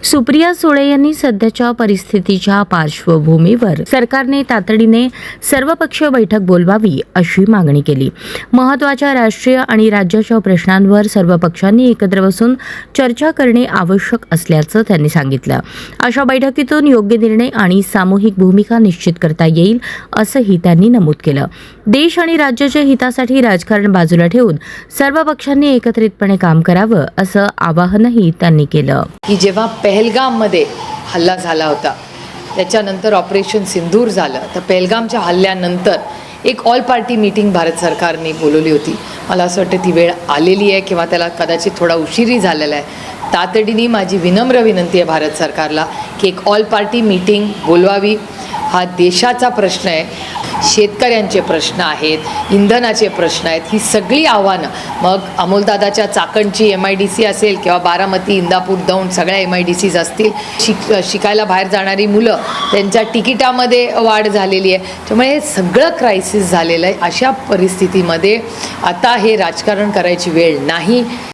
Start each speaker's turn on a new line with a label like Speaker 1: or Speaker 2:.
Speaker 1: सुप्रिया सुळे यांनी सध्याच्या परिस्थितीच्या पार्श्वभूमीवर सरकारने तातडीने सर्वपक्षीय बैठक बोलवावी अशी मागणी केली। महत्त्वाच्या राष्ट्रीय आणि राज्याच्या प्रश्नांवर सर्व पक्षांनी एकत्र बसून चर्चा करणे आवश्यक असल्याचं त्यांनी सांगितलं। अशा बैठकीतून योग्य निर्णय आणि सामूहिक भूमिका निश्चित करता येईल असंही त्यांनी नमूद केलं। देश आणि राज्याच्या हितासाठी राजकारण बाजूला ठेवून सर्व पक्षांनी एकत्रितपणे काम करावं असं आवाहनही त्यांनी केलं।
Speaker 2: की जेव्हा पहलगाममध्ये हल्ला झाला होता, त्याच्यानंतर ऑपरेशन सिंदूर झालं, तर पहलगामच्या हल्ल्यानंतर एक ऑल पार्टी मीटिंग भारत सरकारने बोलवली होती। मला असं वाटतं ती वेळ आलेली आहे किंवा त्याला कदाचित थोडा उशीरही झालेला आहे। तातडीने माझी विनम्र विनंती आहे भारत सरकारला की एक ऑल पार्टी मीटिंग बोलवावी। हा देशाचा प्रश्न आहे, शेतकऱ्यांचे प्रश्न आहेत, इंधनाचे प्रश्न आहेत, ही सगळी आव्हानं मग अमोलदादाच्या चाकणची MIDC असेल किंवा बारामती, इंदापूर, दौंड सगळ्या MIDCs असतील, शिकायला बाहेर जाणारी मुलं त्यांच्या तिकिटामध्ये वाढ झालेली आहे, त्यामुळे हे सगळं क्रायसिस झालेलं आहे। अशा परिस्थितीमध्ये आता हे राजकारण करायची वेळ नाही।